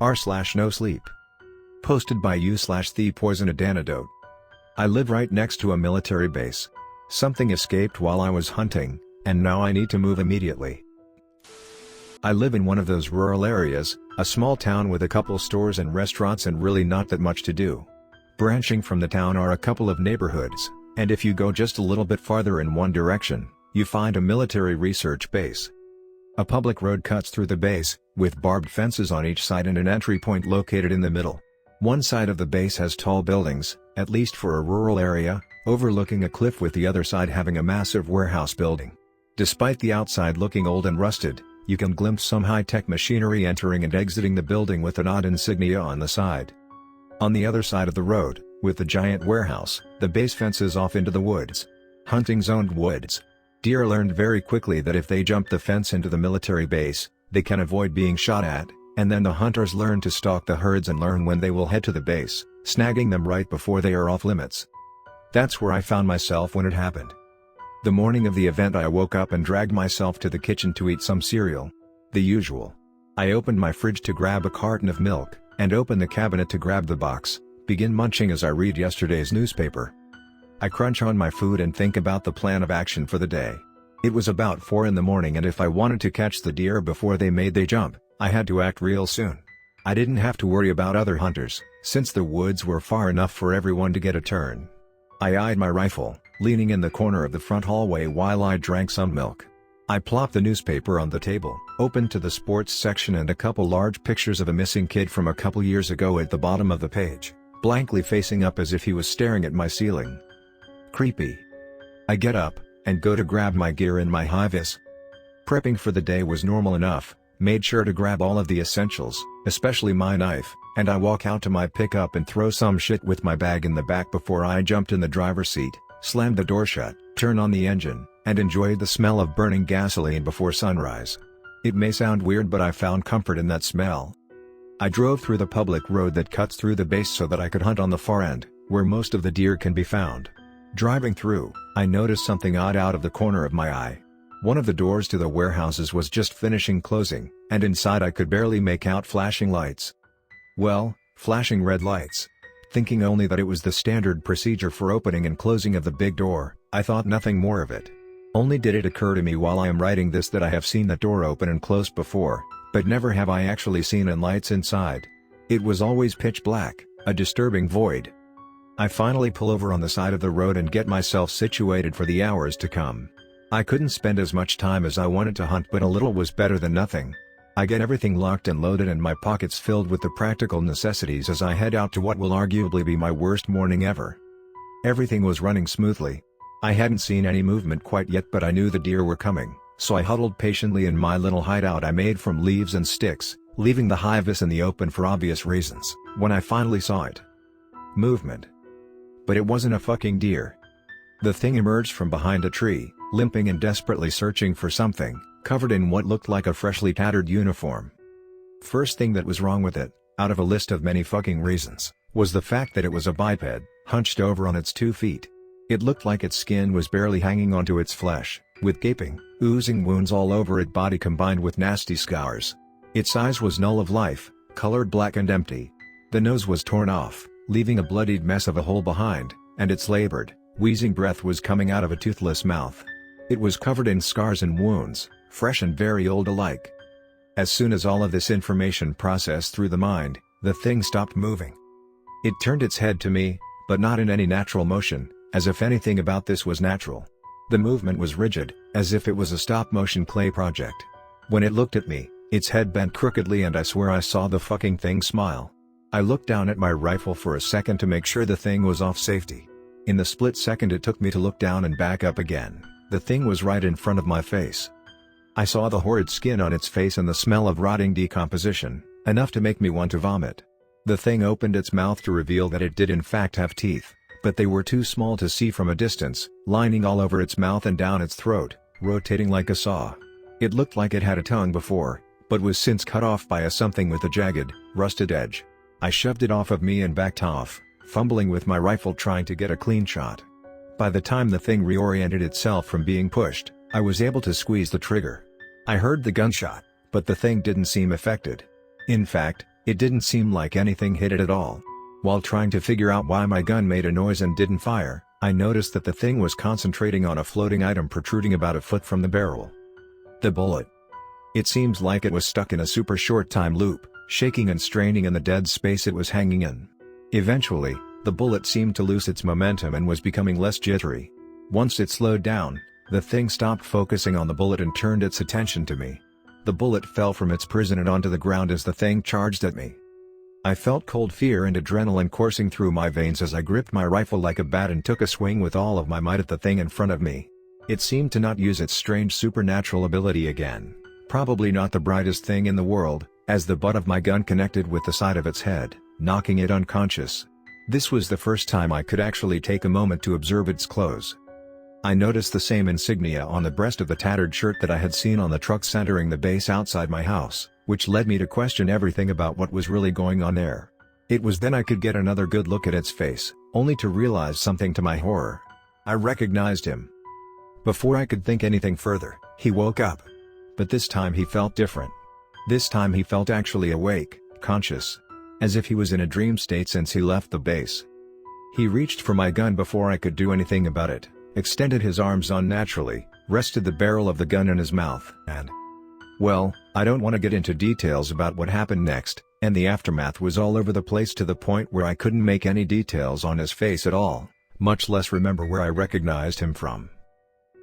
r/NoSleep. Posted by u/thepoisonedantidote. I live right next to a military base. Something escaped while I was hunting, and now I need to move immediately. I live in one of those rural areas, a small town with a couple stores and restaurants and really not that much to do. Branching from the town are a couple of neighborhoods, and if you go just a little bit farther in one direction, you find a military research base. A public road cuts through the base, with barbed fences on each side and an entry point located in the middle. One side of the base has tall buildings, at least for a rural area, overlooking a cliff, with the other side having a massive warehouse building. Despite the outside looking old and rusted, you can glimpse some high-tech machinery entering and exiting the building with an odd insignia on the side. On the other side of the road, with the giant warehouse, the base fences off into the woods. Hunting-zoned woods. Deer learned very quickly that if they jump the fence into the military base, they can avoid being shot at, and then the hunters learn to stalk the herds and learn when they will head to the base, snagging them right before they are off limits. That's where I found myself when it happened. The morning of the event I woke up and dragged myself to the kitchen to eat some cereal. The usual. I opened my fridge to grab a carton of milk, and opened the cabinet to grab the box, begin munching as I read yesterday's newspaper. I crunch on my food and think about the plan of action for the day. It was about 4 in the morning, and if I wanted to catch the deer before they made their jump, I had to act real soon. I didn't have to worry about other hunters, since the woods were far enough for everyone to get a turn. I eyed my rifle, leaning in the corner of the front hallway while I drank some milk. I plopped the newspaper on the table, opened to the sports section, and a couple large pictures of a missing kid from a couple years ago at the bottom of the page, blankly facing up as if he was staring at my ceiling. Creepy. I get up, and go to grab my gear and my high-vis. Prepping for the day was normal enough, made sure to grab all of the essentials, especially my knife, and I walk out to my pickup and throw some shit with my bag in the back before I jumped in the driver's seat, slammed the door shut, turned on the engine, and enjoyed the smell of burning gasoline before sunrise. It may sound weird, but I found comfort in that smell. I drove through the public road that cuts through the base so that I could hunt on the far end, where most of the deer can be found. Driving through, I noticed something odd out of the corner of my eye. One of the doors to the warehouses was just finishing closing, and inside I could barely make out flashing lights. Well, flashing red lights. Thinking only that it was the standard procedure for opening and closing of the big door, I thought nothing more of it. Only did it occur to me while I am writing this that I have seen that door open and close before, but never have I actually seen any lights inside. It was always pitch black, a disturbing void. I finally pull over on the side of the road and get myself situated for the hours to come. I couldn't spend as much time as I wanted to hunt, but a little was better than nothing. I get everything locked and loaded and my pockets filled with the practical necessities as I head out to what will arguably be my worst morning ever. Everything was running smoothly. I hadn't seen any movement quite yet, but I knew the deer were coming, so I huddled patiently in my little hideout I made from leaves and sticks, leaving the high-vis in the open for obvious reasons, when I finally saw it. Movement. But it wasn't a fucking deer. The thing emerged from behind a tree, limping and desperately searching for something, covered in what looked like a freshly tattered uniform. First thing that was wrong with it, out of a list of many fucking reasons, was the fact that it was a biped, hunched over on its 2 feet. It looked like its skin was barely hanging onto its flesh, with gaping, oozing wounds all over its body combined with nasty scars. Its eyes was null of life, colored black and empty. The nose was torn off, leaving a bloodied mess of a hole behind, and its labored, wheezing breath was coming out of a toothless mouth. It was covered in scars and wounds, fresh and very old alike. As soon as all of this information processed through the mind, the thing stopped moving. It turned its head to me, but not in any natural motion, as if anything about this was natural. The movement was rigid, as if it was a stop-motion clay project. When it looked at me, its head bent crookedly and I swear I saw the fucking thing smile. I looked down at my rifle for a second to make sure the thing was off safety. In the split second it took me to look down and back up again, the thing was right in front of my face. I saw the horrid skin on its face and the smell of rotting decomposition, enough to make me want to vomit. The thing opened its mouth to reveal that it did in fact have teeth, but they were too small to see from a distance, lining all over its mouth and down its throat, rotating like a saw. It looked like it had a tongue before, but was since cut off by something with a jagged, rusted edge. I shoved it off of me and backed off, fumbling with my rifle trying to get a clean shot. By the time the thing reoriented itself from being pushed, I was able to squeeze the trigger. I heard the gunshot, but the thing didn't seem affected. In fact, It didn't seem like anything hit it at all. While trying to figure out why my gun made a noise and didn't fire, I noticed that the thing was concentrating on a floating item protruding about a foot from the barrel. The bullet. It seems like it was stuck in a super short time loop, shaking and straining in the dead space it was hanging in. Eventually, the bullet seemed to lose its momentum and was becoming less jittery. Once it slowed down, the thing stopped focusing on the bullet and turned its attention to me. The bullet fell from its prison and onto the ground as the thing charged at me. I felt cold fear and adrenaline coursing through my veins as I gripped my rifle like a bat and took a swing with all of my might at the thing in front of me. It seemed to not use its strange supernatural ability again. Probably not the brightest thing in the world, as the butt of my gun connected with the side of its head, knocking it unconscious. This was the first time I could actually take a moment to observe its clothes. I noticed the same insignia on the breast of the tattered shirt that I had seen on the truck centering the base outside my house, which led me to question everything about what was really going on there. It was then I could get another good look at its face, only to realize something to my horror. I recognized him. Before I could think anything further, he woke up. But this time he felt different. This time he felt actually awake, conscious. As if he was in a dream state since he left the base. He reached for my gun before I could do anything about it, extended his arms unnaturally, rested the barrel of the gun in his mouth, and... Well, I don't want to get into details about what happened next, and the aftermath was all over the place to the point where I couldn't make any details on his face at all, much less remember where I recognized him from.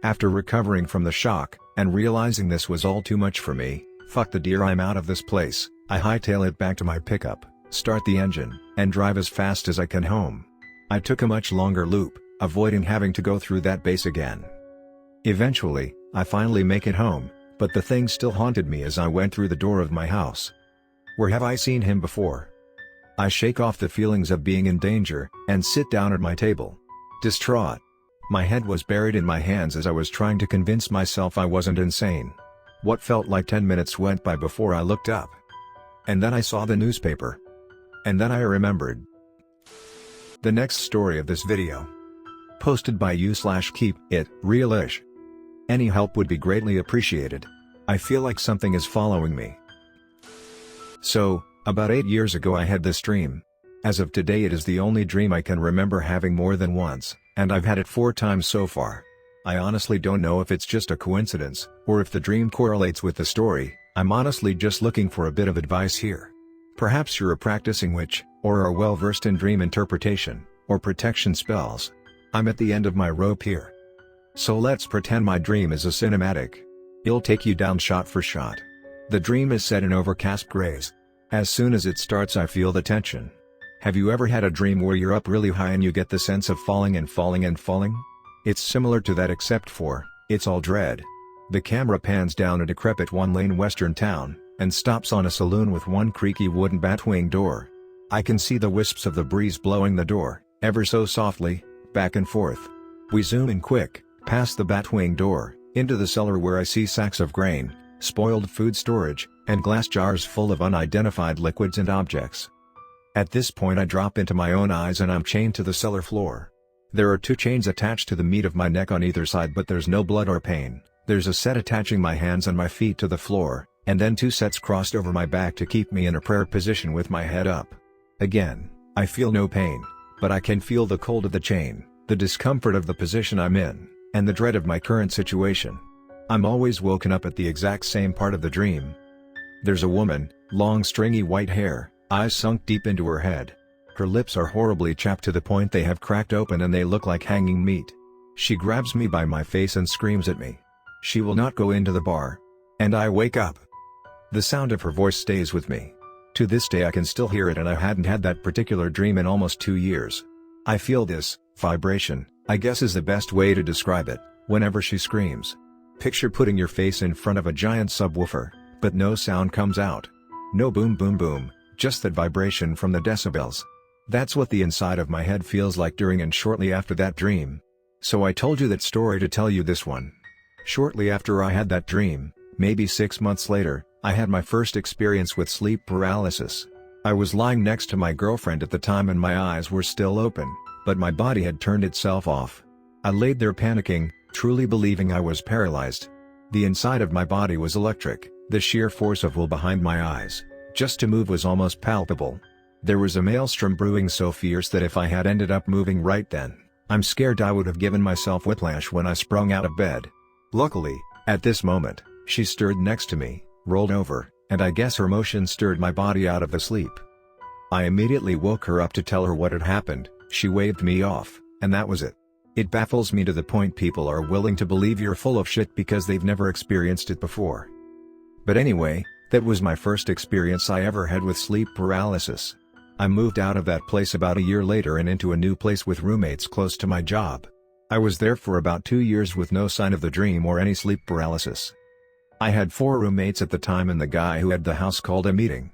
After recovering from the shock, and realizing this was all too much for me, fuck the deer, I'm out of this place, I hightail it back to my pickup, start the engine, and drive as fast as I can home. I took a much longer loop, avoiding having to go through that base again. Eventually, I finally make it home, but the thing still haunted me as I went through the door of my house. Where have I seen him before? I shake off the feelings of being in danger, and sit down at my table. Distraught. My head was buried in my hands as I was trying to convince myself I wasn't insane. What felt like 10 minutes went by before I looked up. And then I saw the newspaper. And then I remembered. The next story of this video. Posted by you/keep it real-ish. Any help would be greatly appreciated. I feel like something is following me. So, about 8 years ago I had this dream. As of today it is the only dream I can remember having more than once, and I've had it 4 times so far. I honestly don't know if it's just a coincidence, or if the dream correlates with the story. I'm honestly just looking for a bit of advice here. Perhaps you're a practicing witch, or are well versed in dream interpretation, or protection spells. I'm at the end of my rope here. So let's pretend my dream is a cinematic. It'll take you down shot for shot. The dream is set in overcast grays. As soon as it starts I feel the tension. Have you ever had a dream where you're up really high and you get the sense of falling and falling and falling? It's similar to that except for, it's all dread. The camera pans down a decrepit one-lane western town, and stops on a saloon with one creaky wooden batwing door. I can see the wisps of the breeze blowing the door, ever so softly, back and forth. We zoom in quick, past the batwing door, into the cellar where I see sacks of grain, spoiled food storage, and glass jars full of unidentified liquids and objects. At this point I drop into my own eyes and I'm chained to the cellar floor. There are 2 chains attached to the meat of my neck on either side, but there's no blood or pain. There's a set attaching my hands and my feet to the floor, and then 2 sets crossed over my back to keep me in a prayer position with my head up. Again, I feel no pain, but I can feel the cold of the chain, the discomfort of the position I'm in, and the dread of my current situation. I'm always woken up at the exact same part of the dream. There's a woman, long stringy white hair, eyes sunk deep into her head. Her lips are horribly chapped to the point they have cracked open and they look like hanging meat. She grabs me by my face and screams at me. She will not go into the bar. And I wake up. The sound of her voice stays with me. To this day I can still hear it, and I hadn't had that particular dream in almost 2 years. I feel this vibration, I guess is the best way to describe it, whenever she screams. Picture putting your face in front of a giant subwoofer, but no sound comes out. No boom boom boom, just that vibration from the decibels. That's what the inside of my head feels like during and shortly after that dream. So I told you that story to tell you this one. Shortly after I had that dream, maybe 6 months later, I had my first experience with sleep paralysis. I was lying next to my girlfriend at the time and my eyes were still open, but my body had turned itself off. I laid there panicking, truly believing I was paralyzed. The inside of my body was electric, the sheer force of will behind my eyes. Just to move was almost palpable. There was a maelstrom brewing so fierce that if I had ended up moving right then, I'm scared I would have given myself whiplash when I sprung out of bed. Luckily, at this moment, she stirred next to me, rolled over, and I guess her motion stirred my body out of the sleep. I immediately woke her up to tell her what had happened. She waved me off, and that was it. It baffles me to the point people are willing to believe you're full of shit because they've never experienced it before. But anyway, that was my first experience I ever had with sleep paralysis. I moved out of that place about a year later and into a new place with roommates close to my job. I was there for about 2 years with no sign of the dream or any sleep paralysis. I had 4 roommates at the time and the guy who had the house called a meeting.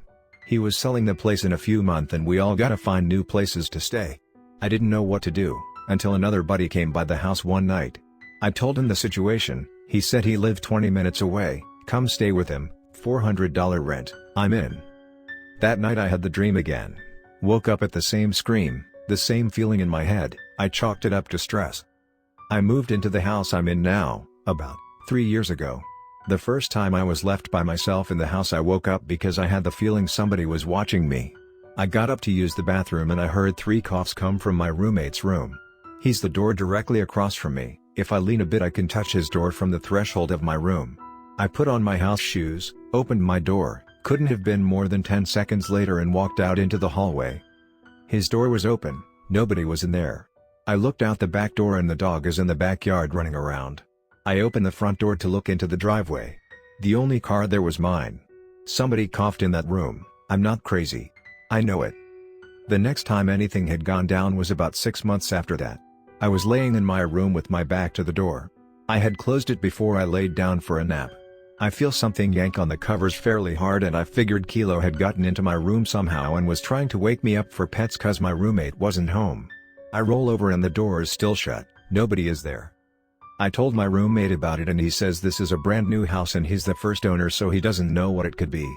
He was selling the place in a few months and we all gotta find new places to stay. I didn't know what to do, until another buddy came by the house one night. I told him the situation. He said he lived 20 minutes away, come stay with him, $400 rent, I'm in. That night I had the dream again. Woke up at the same scream, the same feeling in my head. I chalked it up to stress. I moved into the house I'm in now, about 3 years ago. The first time I was left by myself in the house I woke up because I had the feeling somebody was watching me. I got up to use the bathroom and I heard 3 coughs come from my roommate's room. He's the door directly across from me. If I lean a bit I can touch his door from the threshold of my room. I put on my house shoes, opened my door, couldn't have been more than 10 seconds later and walked out into the hallway. His door was open, nobody was in there. I looked out the back door and the dog is in the backyard running around. I opened the front door to look into the driveway. The only car there was mine. Somebody coughed in that room. I'm not crazy. I know it. The next time anything had gone down was about 6 months after that. I was laying in my room with my back to the door. I had closed it before I laid down for a nap. I feel something yank on the covers fairly hard and I figured Kilo had gotten into my room somehow and was trying to wake me up for pets cause my roommate wasn't home. I roll over and the door is still shut, nobody is there. I told my roommate about it and he says this is a brand new house and he's the first owner so he doesn't know what it could be.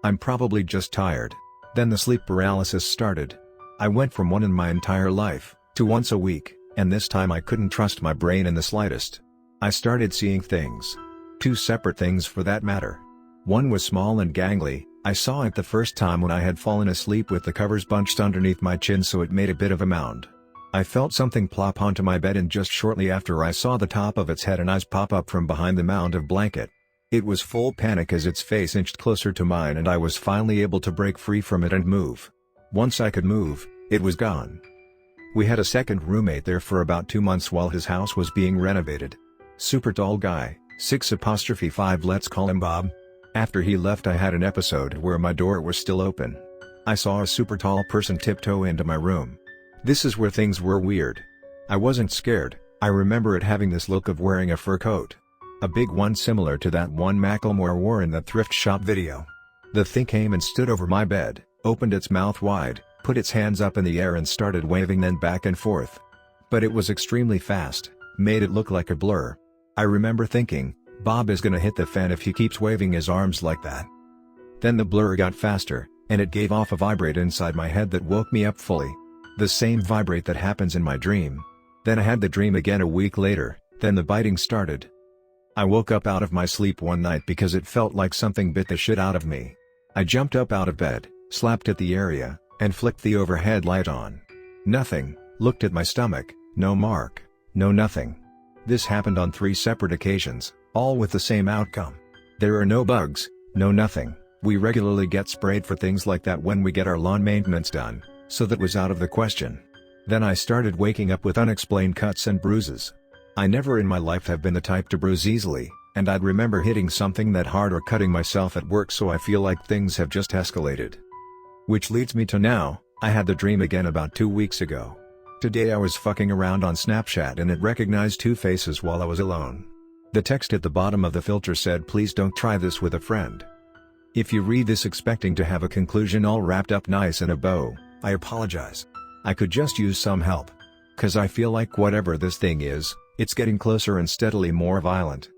I'm probably just tired. Then the sleep paralysis started. I went from one in my entire life, to once a week, and this time I couldn't trust my brain in the slightest. I started seeing things. 2 separate things for that matter. One was small and gangly. I saw it the first time when I had fallen asleep with the covers bunched underneath my chin so it made a bit of a mound. I felt something plop onto my bed and just shortly after I saw the top of its head and eyes pop up from behind the mound of blanket. It was full panic as its face inched closer to mine and I was finally able to break free from it and move. Once I could move, it was gone. We had a second roommate there for about 2 months while his house was being renovated. Super tall guy, 6'5", let's call him Bob. After he left I had an episode where my door was still open. I saw a super tall person tiptoe into my room. This is where things were weird. I wasn't scared, I remember it having this look of wearing a fur coat. A big one similar to that one Macklemore wore in the thrift shop video. The thing came and stood over my bed, opened its mouth wide, put its hands up in the air and started waving then back and forth. But it was extremely fast, made it look like a blur. I remember thinking, Bob is gonna hit the fan if he keeps waving his arms like that. Then the blur got faster, and it gave off a vibrate inside my head that woke me up fully. The same vibrate that happens in my dream. Then I had the dream again a week later, then the biting started. I woke up out of my sleep one night because it felt like something bit the shit out of me. I jumped up out of bed, slapped at the area, and flicked the overhead light on. Nothing, looked at my stomach, no mark, no nothing. This happened on 3 separate occasions, all with the same outcome. There are no bugs, no nothing. We regularly get sprayed for things like that when we get our lawn maintenance done, so that was out of the question. Then I started waking up with unexplained cuts and bruises. I never in my life have been the type to bruise easily, and I'd remember hitting something that hard or cutting myself at work so I feel like things have just escalated. Which leads me to now, I had the dream again about 2 weeks ago. Today I was fucking around on Snapchat and it recognized 2 faces while I was alone. The text at the bottom of the filter said please don't try this with a friend. If you read this expecting to have a conclusion all wrapped up nice in a bow, I apologize. I could just use some help. 'Cause I feel like whatever this thing is, it's getting closer and steadily more violent.